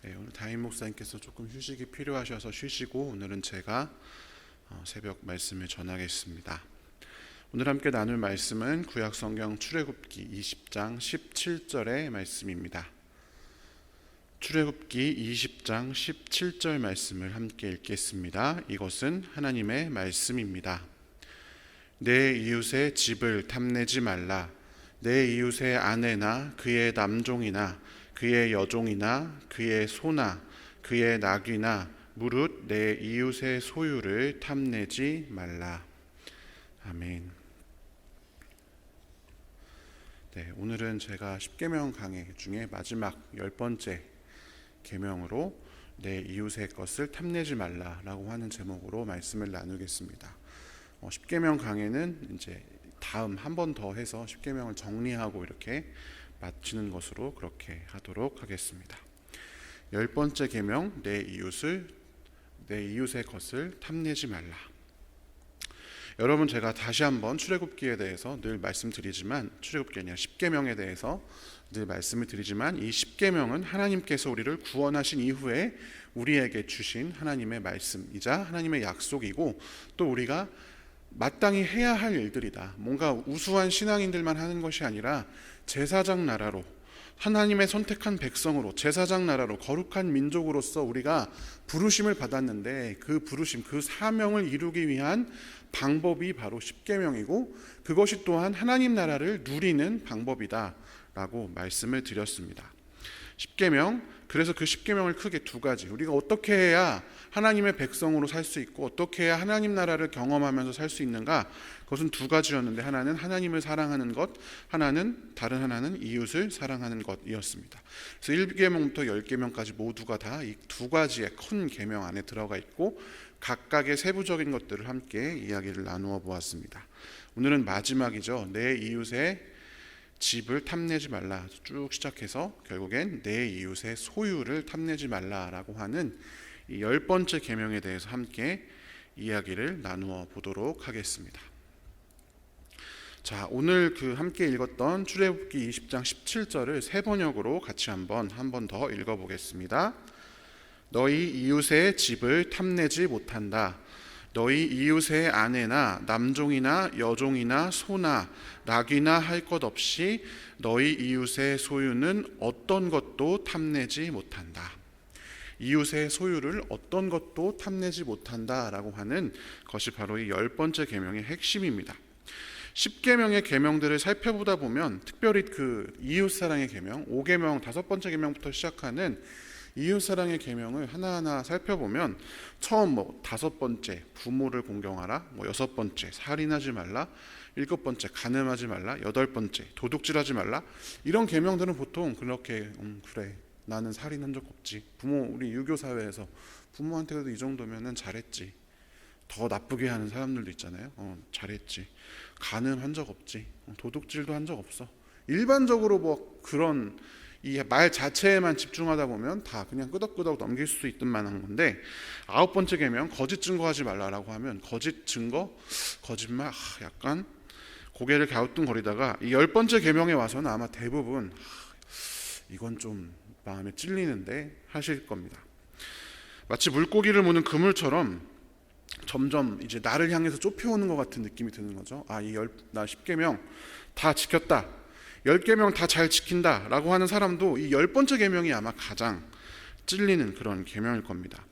네, 오늘 담임 목사님께서 조금 휴식이 필요하셔서 쉬시고 오늘은 제가 새벽 말씀을 전하겠습니다. 오늘 함께 나눌 말씀은 구약성경 출애굽기 20장 17절의 말씀입니다. 출애굽기 20장 17절 말씀을 함께 읽겠습니다. 이것은 하나님의 말씀입니다. 내 이웃의 집을 탐내지 말라. 내 이웃의 아내나 그의 남종이나 그의 여종이나 그의 소나 그의 낙이나 무릇 내 이웃의 소유를 탐내지 말라. 아멘. 네, 오늘은 제가 십계명 강해 중에 마지막 10번째 계명으로 내 이웃의 것을 탐내지 말라라고 하는 제목으로 말씀을 나누겠습니다. 십계명 강해는 이제 다음 한 번 더 해서 십계명을 정리하고 이렇게 마치는 것으로 그렇게 하도록 하겠습니다. 10번째 계명, 내 이웃의 것을 탐내지 말라. 여러분, 제가 다시 한번 출애굽기에 대해서 늘 말씀드리지만, 출애굽기 아니라 십계명에 대해서 늘 말씀을 드리지만, 이 십계명은 하나님께서 우리를 구원하신 이후에 우리에게 주신 하나님의 말씀이자 하나님의 약속이고, 또 우리가 마땅히 해야 할 일들이다. 뭔가 우수한 신앙인들만 하는 것이 아니라 제사장 나라로, 하나님의 선택한 백성으로, 제사장 나라로, 거룩한 민족으로서 우리가 부르심을 받았는데, 그 부르심, 그 사명을 이루기 위한 방법이 바로 십계명이고, 그것이 또한 하나님 나라를 누리는 방법이다 라고 말씀을 드렸습니다. 십계명, 그래서 그 십계명을 크게 두 가지, 우리가 어떻게 해야 하나님의 백성으로 살 수 있고 어떻게 해야 하나님 나라를 경험하면서 살 수 있는가, 그것은 두 가지였는데, 하나는 하나님을 사랑하는 것, 다른 하나는 이웃을 사랑하는 것이었습니다. 그래서 1계명부터 10계명까지 모두가 다 이 두 가지의 큰 계명 안에 들어가 있고, 각각의 세부적인 것들을 함께 이야기를 나누어 보았습니다. 오늘은 마지막이죠. 내 이웃의 집을 탐내지 말라, 쭉 시작해서 결국엔 내 이웃의 소유를 탐내지 말라라고 하는 이 10번째 계명에 대해서 함께 이야기를 나누어 보도록 하겠습니다. 자, 오늘 함께 읽었던 출애굽기 20장 17절을 세 번역으로 같이 한 번 더 읽어보겠습니다. 너희 이웃의 집을 탐내지 못한다. 너희 이웃의 아내나 남종이나 여종이나 소나 낙이나 할 것 없이 너희 이웃의 소유는 어떤 것도 탐내지 못한다. 이웃의 소유를 어떤 것도 탐내지 못한다라고 하는 것이 바로 이 10번째 계명의 핵심입니다. 10계명의 계명들을 살펴보다 보면, 특별히 그 이웃사랑의 계명, 5계명, 5번째 계명부터 시작하는 이웃사랑의 계명을 하나하나 살펴보면, 처음 5번째 부모를 공경하라, 6번째 살인하지 말라, 7번째 간음하지 말라, 8번째 도둑질하지 말라, 이런 계명들은 보통 그렇게 그래, 나는 살인한 적 없지, 우리 유교 사회에서 부모한테 그래도 이 정도면은 잘했지, 더 나쁘게 하는 사람들도 있잖아요. 잘했지, 간음한 적 없지, 도둑질도 한 적 없어. 일반적으로 그런 이 말 자체에만 집중하다 보면 다 그냥 끄덕끄덕 넘길 수 있든 만한 건데, 9번째 계명, 거짓 증거하지 말라라고 하면 거짓 증거, 거짓말, 약간 고개를 갸우뚱거리다가 이 10번째 계명에 와서는 아마 대부분 이건 좀 마음에 찔리는데 하실 겁니다. 마치 물고기를 무는 그물처럼 점점 이제 나를 향해서 쫓겨오는 것 같은 느낌이 드는 거죠. 나 10계명 다 지켰다, 10계명 다 잘 지킨다 라고 하는 사람도 이 10번째 계명이 아마 가장 찔리는 그런 계명일 겁니다.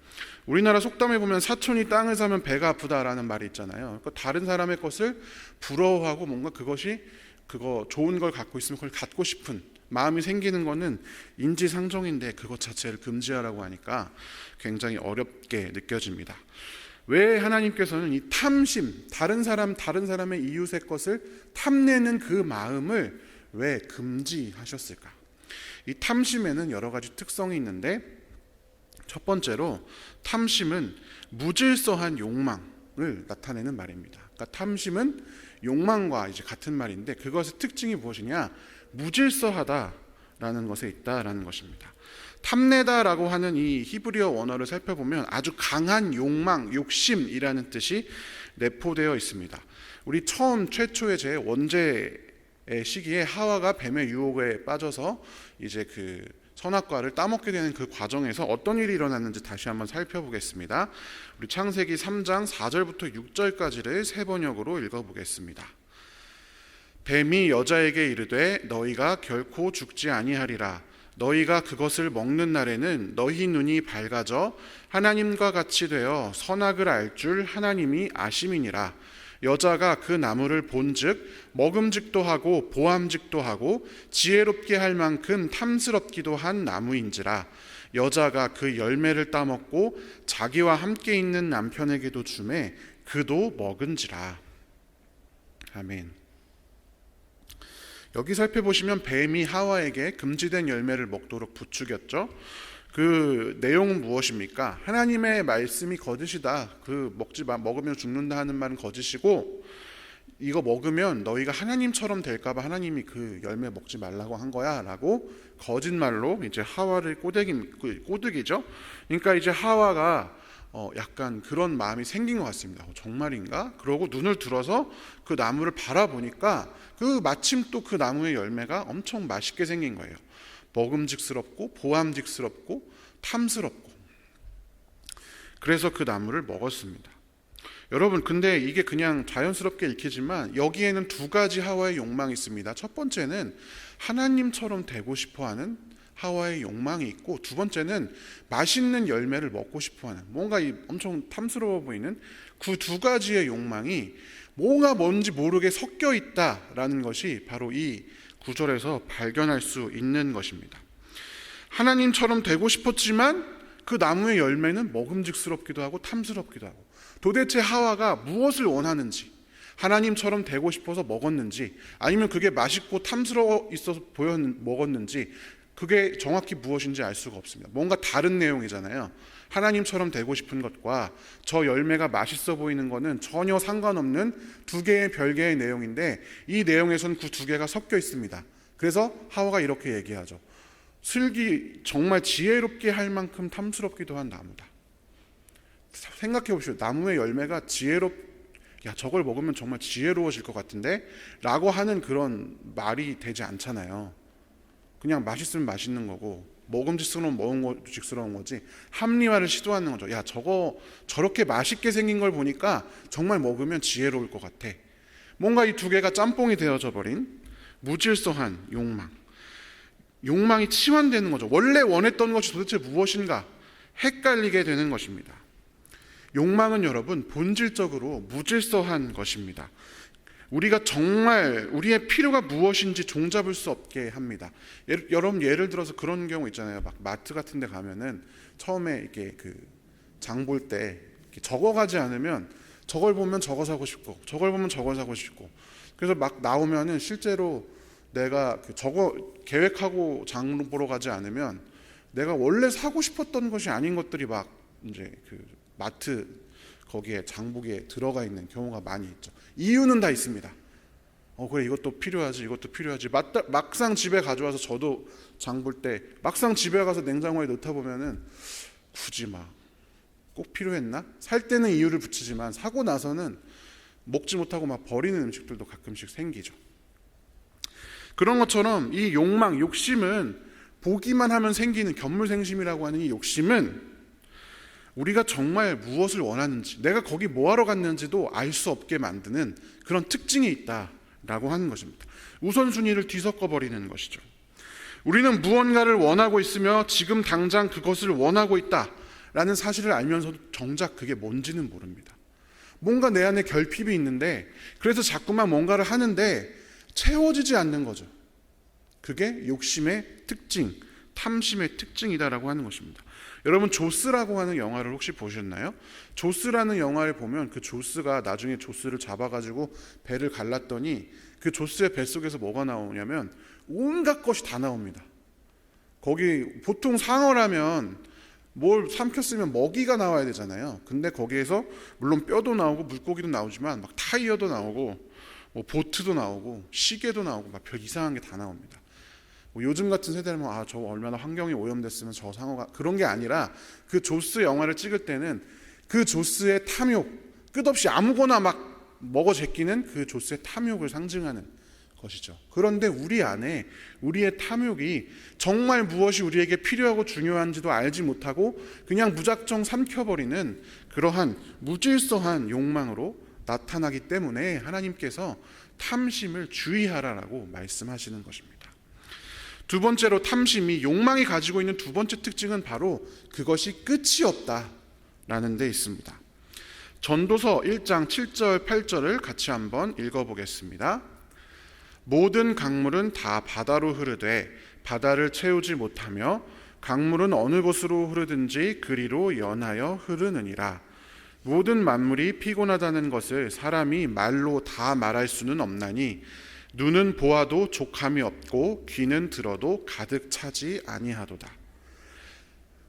우리나라 속담에 보면 사촌이 땅을 사면 배가 아프다라는 말이 있잖아요. 그러니까 다른 사람의 것을 부러워하고 뭔가 그거 좋은 걸 갖고 있으면 그걸 갖고 싶은 마음이 생기는 거는 인지상정인데, 그것 자체를 금지하라고 하니까 굉장히 어렵게 느껴집니다. 왜 하나님께서는 이 탐심, 다른 사람의 이웃의 것을 탐내는 그 마음을 왜 금지하셨을까? 이 탐심에는 여러 가지 특성이 있는데, 첫 번째로 탐심은 무질서한 욕망을 나타내는 말입니다. 그러니까 탐심은 욕망과 이제 같은 말인데, 그것의 특징이 무엇이냐? 무질서하다라는 것에 있다라는 것입니다. 탐내다라고 하는 이 히브리어 원어를 살펴보면 아주 강한 욕망, 욕심이라는 뜻이 내포되어 있습니다. 우리 최초의 원죄의 시기에 하와가 뱀의 유혹에 빠져서 이제 선악과를 따먹게 되는 그 과정에서 어떤 일이 일어났는지 다시 한번 살펴보겠습니다. 우리 창세기 3장 4절부터 6절까지를 세 번역으로 읽어보겠습니다. 뱀이 여자에게 이르되 너희가 결코 죽지 아니하리라. 너희가 그것을 먹는 날에는 너희 눈이 밝아져 하나님과 같이 되어 선악을 알 줄 하나님이 아심이니라. 여자가 그 나무를 본즉 먹음직도 하고 보암직도 하고 지혜롭게 할 만큼 탐스럽기도 한 나무인지라. 여자가 그 열매를 따먹고 자기와 함께 있는 남편에게도 주매 그도 먹은지라. 아멘. 여기 살펴보시면 뱀이 하와에게 금지된 열매를 먹도록 부추겼죠. 그 내용은 무엇입니까? 하나님의 말씀이 거짓이다. 먹으면 죽는다 하는 말은 거짓이고, 이거 먹으면 너희가 하나님처럼 될까봐 하나님이 그 열매 먹지 말라고 한 거야 라고 거짓말로 이제 하와를 꼬드기죠. 그러니까 이제 하와가 약간 그런 마음이 생긴 것 같습니다. 정말인가? 그러고 눈을 들어서 그 나무를 바라보니까 마침 또 그 나무의 열매가 엄청 맛있게 생긴 거예요. 먹음직스럽고 보암직스럽고 탐스럽고. 그래서 그 나무를 먹었습니다. 여러분, 근데 이게 그냥 자연스럽게 읽히지만 여기에는 두 가지 하와의 욕망이 있습니다. 첫 번째는 하나님처럼 되고 싶어하는 하와의 욕망이 있고, 두 번째는 맛있는 열매를 먹고 싶어하는, 뭔가 엄청 탐스러워 보이는 그 두 가지의 욕망이 뭔지 모르게 섞여 있다라는 것이 바로 이 구절에서 발견할 수 있는 것입니다. 하나님처럼 되고 싶었지만 그 나무의 열매는 먹음직스럽기도 하고 탐스럽기도 하고, 도대체 하와가 무엇을 원하는지, 하나님처럼 되고 싶어서 먹었는지, 아니면 그게 맛있고 탐스러워 있어서 먹었는지, 그게 정확히 무엇인지 알 수가 없습니다. 뭔가 다른 내용이잖아요. 하나님처럼 되고 싶은 것과 저 열매가 맛있어 보이는 것은 전혀 상관없는 두 개의 별개의 내용인데, 이 내용에서는 그 두 개가 섞여 있습니다. 그래서 하와가 이렇게 얘기하죠. 정말 지혜롭게 할 만큼 탐스럽기도 한 나무다. 생각해 보십시오. 나무의 열매가 저걸 먹으면 정말 지혜로워질 것 같은데? 라고 하는 그런 말이 되지 않잖아요. 그냥 맛있으면 맛있는 거고, 먹음직스러운 먹음직스러운 거지, 합리화를 시도하는 거죠. 저렇게 맛있게 생긴 걸 보니까 정말 먹으면 지혜로울 것 같아. 뭔가 이 두 개가 짬뽕이 되어져 버린 무질서한 욕망이 치환되는 거죠. 원래 원했던 것이 도대체 무엇인가 헷갈리게 되는 것입니다. 욕망은 여러분 본질적으로 무질서한 것입니다. 우리가 정말 우리의 필요가 무엇인지 종잡을 수 없게 합니다. 여러분, 예를 들어서 그런 경우 있잖아요. 막 마트 같은 데 가면은 처음에 이렇게 장 볼 때 적어가지 않으면 저걸 보면 저거 사고 싶고, 저걸 보면 저걸 사고 싶고, 그래서 막 나오면은 실제로 내가 저거 계획하고 장 보러 가지 않으면 내가 원래 사고 싶었던 것이 아닌 것들이 막 이제 마트 거기에 장보기에 들어가 있는 경우가 많이 있죠. 이유는 다 있습니다. 그래, 이것도 필요하지. 막상 집에 가져와서, 저도 장 볼 때 막상 집에 가서 냉장고에 넣다 보면은 굳이 꼭 필요했나? 살 때는 이유를 붙이지만 사고 나서는 먹지 못하고 버리는 음식들도 가끔씩 생기죠. 그런 것처럼 이 욕심은 보기만 하면 생기는 견물생심이라고 하는 이 욕심은 우리가 정말 무엇을 원하는지, 내가 거기 뭐하러 갔는지도 알 수 없게 만드는 그런 특징이 있다라고 하는 것입니다. 우선순위를 뒤섞어 버리는 것이죠. 우리는 무언가를 원하고 있으며 지금 당장 그것을 원하고 있다라는 사실을 알면서도 정작 그게 뭔지는 모릅니다. 뭔가 내 안에 결핍이 있는데, 그래서 자꾸만 뭔가를 하는데 채워지지 않는 거죠. 그게 욕심의 특징, 탐심의 특징이다라고 하는 것입니다. 여러분, 조스라고 하는 영화를 혹시 보셨나요? 조스라는 영화를 보면 그 조스가 나중에 조스를 잡아가지고 배를 갈랐더니 그 조스의 뱃속에서 뭐가 나오냐면 온갖 것이 다 나옵니다. 거기 보통 상어라면 뭘 삼켰으면 먹이가 나와야 되잖아요. 근데 거기에서 물론 뼈도 나오고 물고기도 나오지만 타이어도 나오고 보트도 나오고 시계도 나오고 별 이상한 게 다 나옵니다. 요즘 같은 세대라면 저 얼마나 환경이 오염됐으면 저 상어가, 그런 게 아니라 그 조스 영화를 찍을 때는 그 조스의 탐욕, 끝없이 아무거나 먹어 제끼는 그 조스의 탐욕을 상징하는 것이죠. 그런데 우리 안에 우리의 탐욕이 정말 무엇이 우리에게 필요하고 중요한지도 알지 못하고 그냥 무작정 삼켜버리는 그러한 무질서한 욕망으로 나타나기 때문에 하나님께서 탐심을 주의하라라고 말씀하시는 것입니다. 두 번째로 탐심이, 욕망이 가지고 있는 두 번째 특징은 바로 그것이 끝이 없다라는 데 있습니다. 전도서 1장 7절 8절을 같이 한번 읽어보겠습니다. 모든 강물은 다 바다로 흐르되 바다를 채우지 못하며 강물은 어느 곳으로 흐르든지 그리로 연하여 흐르느니라. 모든 만물이 피곤하다는 것을 사람이 말로 다 말할 수는 없나니 눈은 보아도 족함이 없고 귀는 들어도 가득 차지 아니하도다.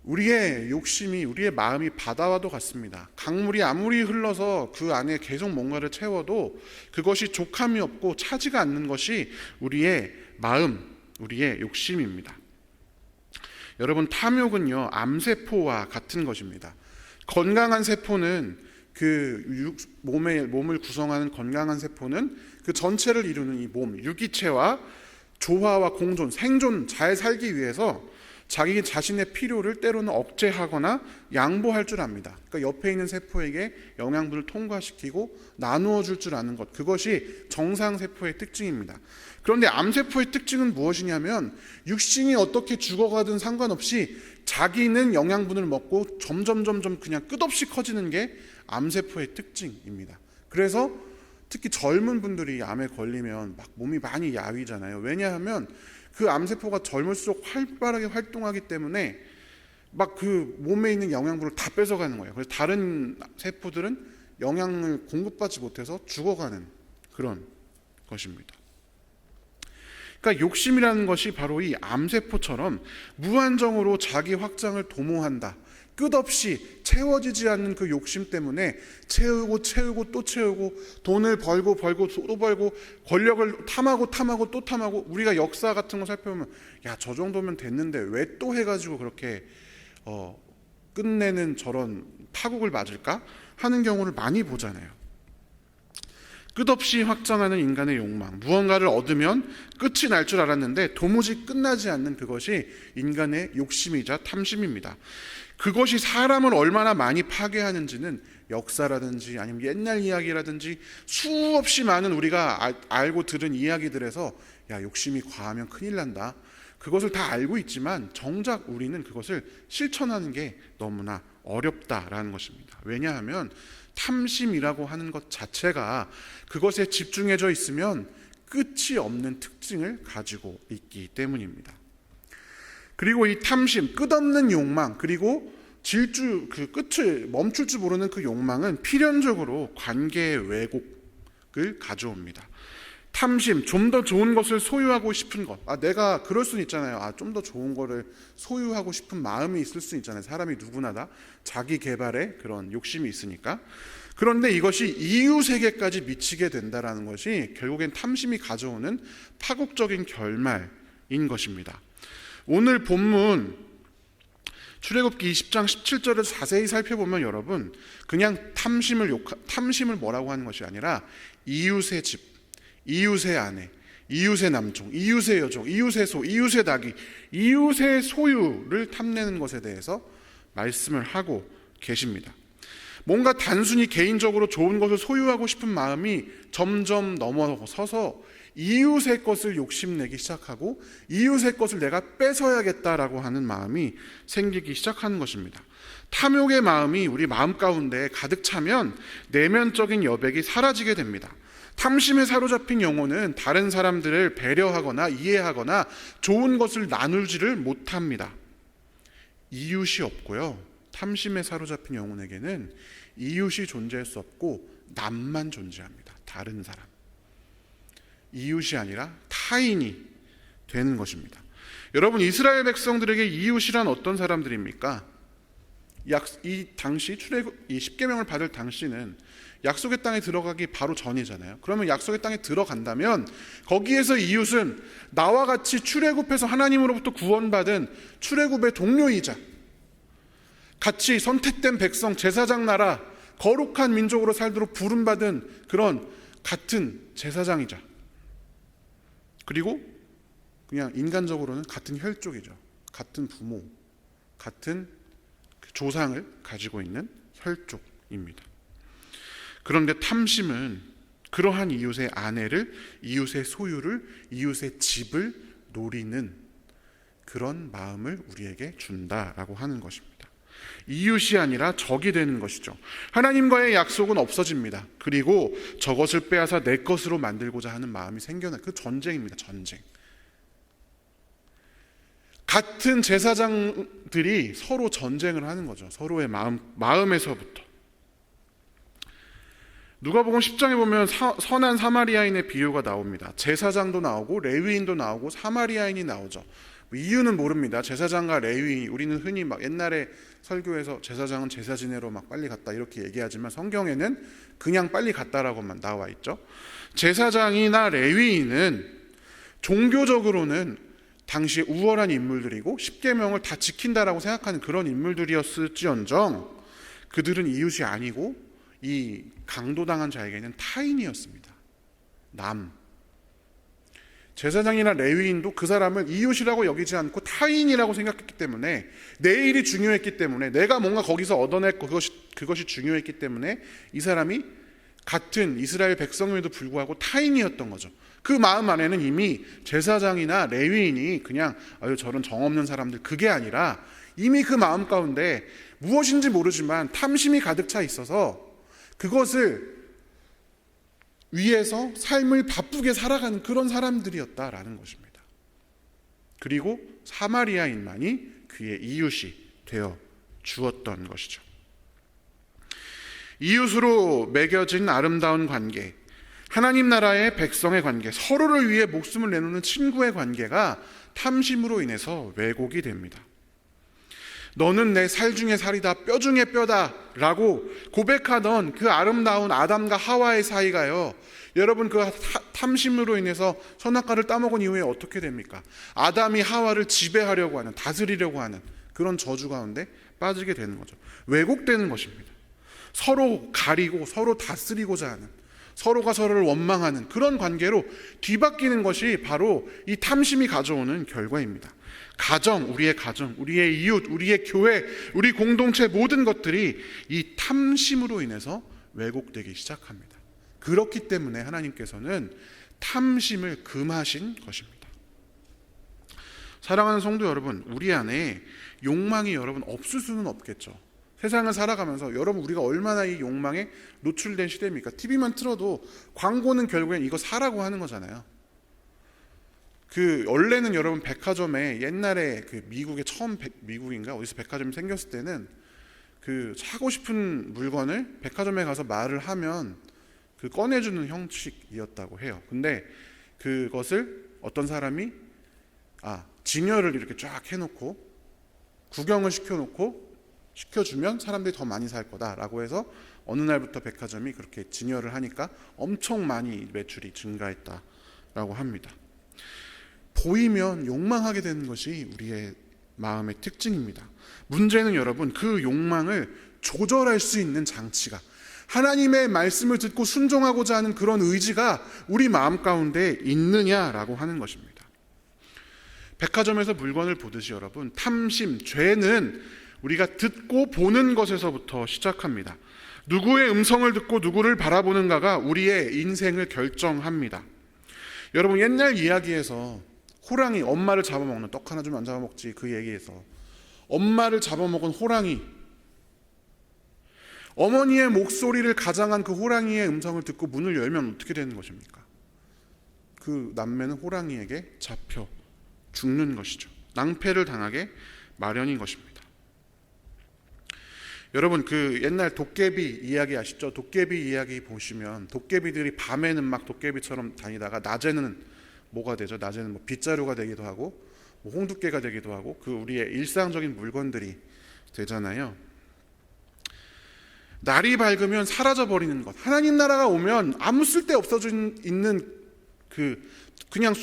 우리의 욕심이, 우리의 마음이 바다와도 같습니다. 강물이 아무리 흘러서 그 안에 계속 뭔가를 채워도 그것이 족함이 없고 차지가 않는 것이 우리의 마음, 우리의 욕심입니다. 여러분, 탐욕은요, 암세포와 같은 것입니다. 건강한 세포는 몸을 구성하는 건강한 세포는 그 전체를 이루는 이 몸, 유기체와 조화와 공존, 생존, 잘 살기 위해서 자기 자신의 필요를 때로는 억제하거나 양보할 줄 압니다. 그러니까 옆에 있는 세포에게 영양분을 통과시키고 나누어 줄 줄 아는 것, 그것이 정상 세포의 특징입니다. 그런데 암세포의 특징은 무엇이냐면 육신이 어떻게 죽어가든 상관없이 자기는 영양분을 먹고 점점 그냥 끝없이 커지는 게 암세포의 특징입니다. 그래서 특히 젊은 분들이 암에 걸리면 막 몸이 많이 야위잖아요. 왜냐하면 그 암세포가 젊을수록 활발하게 활동하기 때문에 막 그 몸에 있는 영양분을 다 뺏어가는 거예요. 그래서 다른 세포들은 영양을 공급받지 못해서 죽어가는 그런 것입니다. 그러니까 욕심이라는 것이 바로 이 암세포처럼 무한정으로 자기 확장을 도모한다. 끝없이 채워지지 않는 그 욕심 때문에 채우고 또 채우고 돈을 벌고 또 벌고 권력을 탐하고 또 탐하고, 우리가 역사 같은 거 살펴보면 야, 저 정도면 됐는데 왜 또 해가지고 그렇게 끝내는 저런 파국을 맞을까 하는 경우를 많이 보잖아요. 끝없이 확장하는 인간의 욕망, 무언가를 얻으면 끝이 날 줄 알았는데 도무지 끝나지 않는 그것이 인간의 욕심이자 탐심입니다. 그것이 사람을 얼마나 많이 파괴하는지는 역사라든지 아니면 옛날 이야기라든지 수없이 많은 우리가 알고 들은 이야기들에서 야, 욕심이 과하면 큰일 난다, 그것을 다 알고 있지만 정작 우리는 그것을 실천하는 게 너무나 어렵다라는 것입니다. 왜냐하면 탐심이라고 하는 것 자체가 그것에 집중해져 있으면 끝이 없는 특징을 가지고 있기 때문입니다. 그리고 이 탐심, 끝없는 욕망, 그리고 그 끝을 멈출 줄 모르는 그 욕망은 필연적으로 관계의 왜곡을 가져옵니다. 탐심, 좀 더 좋은 것을 소유하고 싶은 것. 내가 그럴 수는 있잖아요. 좀 더 좋은 거를 소유하고 싶은 마음이 있을 수 있잖아요. 사람이 누구나 다 자기 개발에 그런 욕심이 있으니까. 그런데 이것이 이유세계까지 미치게 된다는 것이 결국엔 탐심이 가져오는 파국적인 결말인 것입니다. 오늘 본문 출애굽기 20장 17절을 자세히 살펴보면 여러분, 그냥 탐심을 뭐라고 하는 것이 아니라 이웃의 집, 이웃의 아내, 이웃의 남종, 이웃의 여종, 이웃의 소, 이웃의 닭이, 이웃의 소유를 탐내는 것에 대해서 말씀을 하고 계십니다. 뭔가 단순히 개인적으로 좋은 것을 소유하고 싶은 마음이 점점 넘어서서 이웃의 것을 욕심내기 시작하고 이웃의 것을 내가 뺏어야겠다라고 하는 마음이 생기기 시작하는 것입니다. 탐욕의 마음이 우리 마음 가운데 가득 차면 내면적인 여백이 사라지게 됩니다. 탐심에 사로잡힌 영혼은 다른 사람들을 배려하거나 이해하거나 좋은 것을 나누지를 못합니다. 이웃이 없고요, 탐심에 사로잡힌 영혼에게는 이웃이 존재할 수 없고 남만 존재합니다. 다른 사람, 이웃이 아니라 타인이 되는 것입니다. 여러분, 이스라엘 백성들에게 이웃이란 어떤 사람들입니까? 이 당시 이 십계명을 받을 당시는 약속의 땅에 들어가기 바로 전이잖아요. 그러면 약속의 땅에 들어간다면 거기에서 이웃은 나와 같이 출애굽해서 하나님으로부터 구원받은 출애굽의 동료이자 같이 선택된 백성, 제사장 나라, 거룩한 민족으로 살도록 부름받은 그런 같은 제사장이자 그리고 그냥 인간적으로는 같은 혈족이죠. 같은 부모, 같은 조상을 가지고 있는 혈족입니다. 그런데 탐심은 그러한 이웃의 아내를, 이웃의 소유를, 이웃의 집을 노리는 그런 마음을 우리에게 준다라고 하는 것입니다. 이웃이 아니라 적이 되는 것이죠. 하나님과의 약속은 없어집니다. 그리고 저것을 빼앗아 내 것으로 만들고자 하는 마음이 생겨나, 그 전쟁입니다. 전쟁. 같은 제사장들이 서로 전쟁을 하는 거죠. 서로의 마음에서부터. 누가복음 10장에 보면 선한 사마리아인의 비유가 나옵니다. 제사장도 나오고 레위인도 나오고 사마리아인이 나오죠. 이유는 모릅니다. 제사장과 레위인, 우리는 흔히 막 옛날에 설교에서 제사장은 제사 지내러 막 빨리 갔다 이렇게 얘기하지만 성경에는 그냥 빨리 갔다라고만 나와 있죠. 제사장이나 레위인은 종교적으로는 당시에 우월한 인물들이고 십계명을 다 지킨다라고 생각하는 그런 인물들이었을지언정 그들은 이웃이 아니고 이 강도당한 자에게는 타인이었습니다. 남. 제사장이나 레위인도 그 사람을 이웃이라고 여기지 않고 타인이라고 생각했기 때문에, 내 일이 중요했기 때문에, 내가 뭔가 거기서 얻어낼 그것이 중요했기 때문에 이 사람이 같은 이스라엘 백성임에도 불구하고 타인이었던 거죠. 그 마음 안에는 이미 제사장이나 레위인이 그냥 저런 정없는 사람들, 그게 아니라 이미 그 마음 가운데 무엇인지 모르지만 탐심이 가득 차 있어서 그것을 위해서 삶을 바쁘게 살아가는 그런 사람들이었다라는 것입니다. 그리고 사마리아인만이 그의 이웃이 되어 주었던 것이죠. 이웃으로 맺어진 아름다운 관계, 하나님 나라의 백성의 관계, 서로를 위해 목숨을 내놓는 친구의 관계가 탐심으로 인해서 왜곡이 됩니다. 너는 내 살 중에 살이다, 뼈 중에 뼈다 라고 고백하던 그 아름다운 아담과 하와의 사이가요, 여러분 그 탐심으로 인해서 선악과를 따먹은 이후에 어떻게 됩니까? 아담이 하와를 지배하려고 하는, 다스리려고 하는 그런 저주 가운데 빠지게 되는 거죠. 왜곡되는 것입니다. 서로 가리고 서로 다스리고자 하는, 서로가 서로를 원망하는 그런 관계로 뒤바뀌는 것이 바로 이 탐심이 가져오는 결과입니다. 우리의 가정, 우리의 이웃, 우리의 교회, 우리 공동체 모든 것들이 이 탐심으로 인해서 왜곡되기 시작합니다. 그렇기 때문에 하나님께서는 탐심을 금하신 것입니다. 사랑하는 성도 여러분, 우리 안에 욕망이 여러분 없을 수는 없겠죠. 세상을 살아가면서 여러분 우리가 얼마나 이 욕망에 노출된 시대입니까? TV만 틀어도 광고는 결국엔 이거 사라고 하는 거잖아요. 원래는 여러분 백화점에 옛날에 미국에 미국인가 어디서 백화점이 생겼을 때는 사고 싶은 물건을 백화점에 가서 말을 하면 꺼내주는 형식이었다고 해요. 근데 그것을 어떤 사람이 진열을 이렇게 쫙 해놓고 구경을 시켜주면 사람들이 더 많이 살 거다라고 해서 어느 날부터 백화점이 그렇게 진열을 하니까 엄청 많이 매출이 증가했다라고 합니다. 보이면 욕망하게 되는 것이 우리의 마음의 특징입니다. 문제는 여러분 그 욕망을 조절할 수 있는 장치가, 하나님의 말씀을 듣고 순종하고자 하는 그런 의지가 우리 마음 가운데 있느냐라고 하는 것입니다. 백화점에서 물건을 보듯이 여러분 탐심, 죄는 우리가 듣고 보는 것에서부터 시작합니다. 누구의 음성을 듣고 누구를 바라보는가가 우리의 인생을 결정합니다. 여러분 옛날 이야기에서 호랑이, 엄마를 잡아먹는, 떡 하나 좀 안 잡아먹지, 그 얘기에서 엄마를 잡아먹은 호랑이, 어머니의 목소리를 가장한 그 호랑이의 음성을 듣고 문을 열면 어떻게 되는 것입니까? 그 남매는 호랑이에게 잡혀 죽는 것이죠. 낭패를 당하게 마련인 것입니다. 여러분 옛날 도깨비 이야기 아시죠? 도깨비 이야기 보시면 도깨비들이 밤에는 막 도깨비처럼 다니다가 낮에는 뭐가 되죠? 낮에는 빗자루가 되기도 하고 홍두깨가 되기도 하고 우리의 일상적인 물건들이 되잖아요. 날이 밝으면 사라져 버리는 것, 하나님 나라가 오면 아무 쓸데 없어져 있는 그냥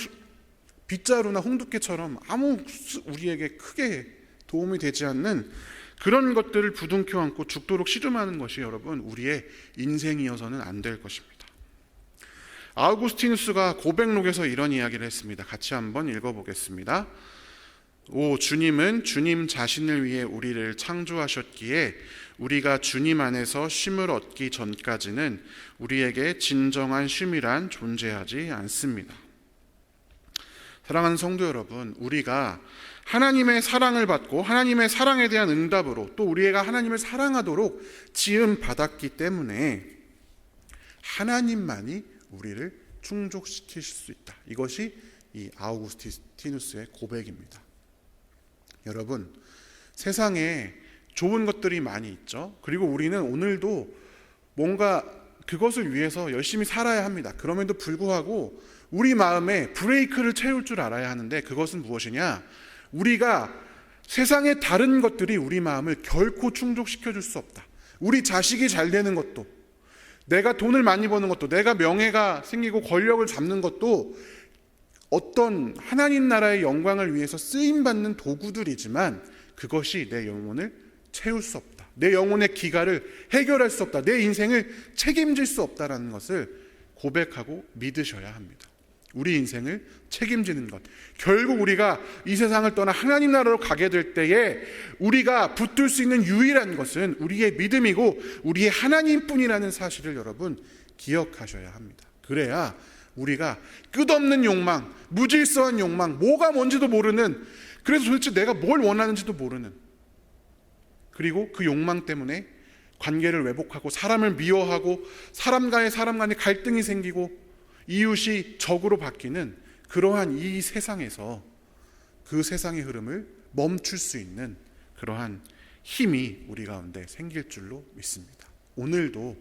빗자루나 홍두깨처럼 아무 우리에게 크게 도움이 되지 않는 그런 것들을 부둥켜 안고 죽도록 씨름하는 것이 여러분 우리의 인생이어서는 안 될 것입니다. 아우구스티누스가 고백록에서 이런 이야기를 했습니다. 같이 한번 읽어보겠습니다. 오, 주님은 주님 자신을 위해 우리를 창조하셨기에 우리가 주님 안에서 쉼을 얻기 전까지는 우리에게 진정한 쉼이란 존재하지 않습니다. 사랑하는 성도 여러분, 우리가 하나님의 사랑을 받고 하나님의 사랑에 대한 응답으로 또 우리가 하나님을 사랑하도록 지음 받았기 때문에 하나님만이 우리를 충족시키실 수 있다. 이것이 이 아우구스티누스의 고백입니다. 여러분, 세상에 좋은 것들이 많이 있죠. 그리고 우리는 오늘도 뭔가 그것을 위해서 열심히 살아야 합니다. 그럼에도 불구하고 우리 마음에 브레이크를 채울 줄 알아야 하는데, 그것은 무엇이냐? 우리가 세상의 다른 것들이 우리 마음을 결코 충족시켜 줄 수 없다. 우리 자식이 잘 되는 것도, 내가 돈을 많이 버는 것도, 내가 명예가 생기고 권력을 잡는 것도 어떤 하나님 나라의 영광을 위해서 쓰임받는 도구들이지만 그것이 내 영혼을 채울 수 없다. 내 영혼의 기갈을 해결할 수 없다. 내 인생을 책임질 수 없다라는 것을 고백하고 믿으셔야 합니다. 우리 인생을 책임지는 것, 결국 우리가 이 세상을 떠나 하나님 나라로 가게 될 때에 우리가 붙들 수 있는 유일한 것은 우리의 믿음이고 우리의 하나님뿐이라는 사실을 여러분 기억하셔야 합니다. 그래야 우리가 끝없는 욕망, 무질서한 욕망, 뭐가 뭔지도 모르는, 그래서 도대체 내가 뭘 원하는지도 모르는, 그리고 그 욕망 때문에 관계를 왜곡하고 사람을 미워하고 사람 간에 갈등이 생기고 이웃이 적으로 바뀌는 그러한 이 세상에서 그 세상의 흐름을 멈출 수 있는 그러한 힘이 우리 가운데 생길 줄로 믿습니다. 오늘도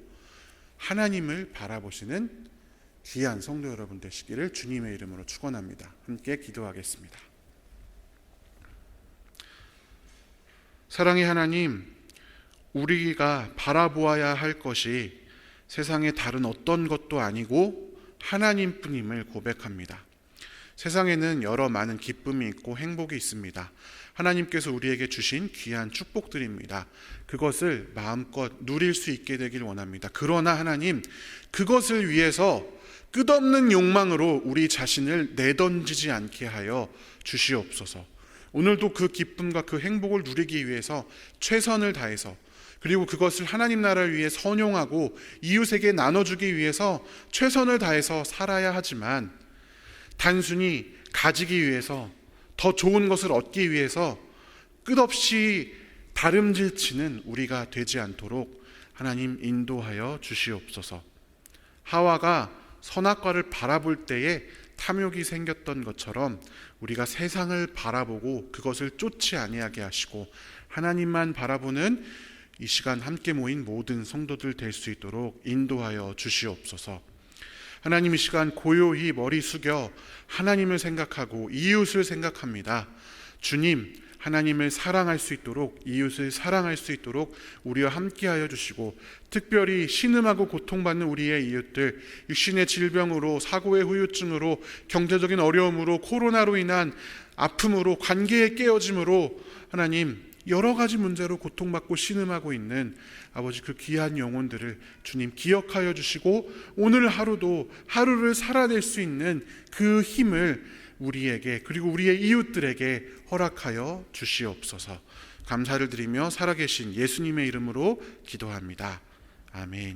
하나님을 바라보시는 귀한 성도 여러분 되시기를 주님의 이름으로 축원합니다. 함께 기도하겠습니다. 사랑의 하나님, 우리가 바라보아야 할 것이 세상의 다른 어떤 것도 아니고 하나님뿐임을 고백합니다. 세상에는 여러 많은 기쁨이 있고 행복이 있습니다. 하나님께서 우리에게 주신 귀한 축복들입니다. 그것을 마음껏 누릴 수 있게 되길 원합니다. 그러나 하나님, 그것을 위해서 끝없는 욕망으로 우리 자신을 내던지지 않게 하여 주시옵소서. 오늘도 그 기쁨과 그 행복을 누리기 위해서 최선을 다해서, 그리고 그것을 하나님 나라를 위해 선용하고 이웃에게 나눠주기 위해서 최선을 다해서 살아야 하지만, 단순히 가지기 위해서, 더 좋은 것을 얻기 위해서 끝없이 다름질치는 우리가 되지 않도록 하나님 인도하여 주시옵소서. 하와가 선악과를 바라볼 때에 탐욕이 생겼던 것처럼 우리가 세상을 바라보고 그것을 쫓지 아니하게 하시고 하나님만 바라보는 이 시간 함께 모인 모든 성도들 될 수 있도록 인도하여 주시옵소서. 하나님, 이 시간 고요히 머리 숙여 하나님을 생각하고 이웃을 생각합니다. 주님, 하나님을 사랑할 수 있도록, 이웃을 사랑할 수 있도록 우리와 함께하여 주시고, 특별히 신음하고 고통받는 우리의 이웃들, 육신의 질병으로, 사고의 후유증으로, 경제적인 어려움으로, 코로나로 인한 아픔으로, 관계의 깨어짐으로 하나님 여러 가지 문제로 고통받고 신음하고 있는 아버지, 그 귀한 영혼들을 주님 기억하여 주시고 오늘 하루도 하루를 살아낼 수 있는 그 힘을 우리에게, 그리고 우리의 이웃들에게 허락하여 주시옵소서. 감사를 드리며 살아계신 예수님의 이름으로 기도합니다. 아멘.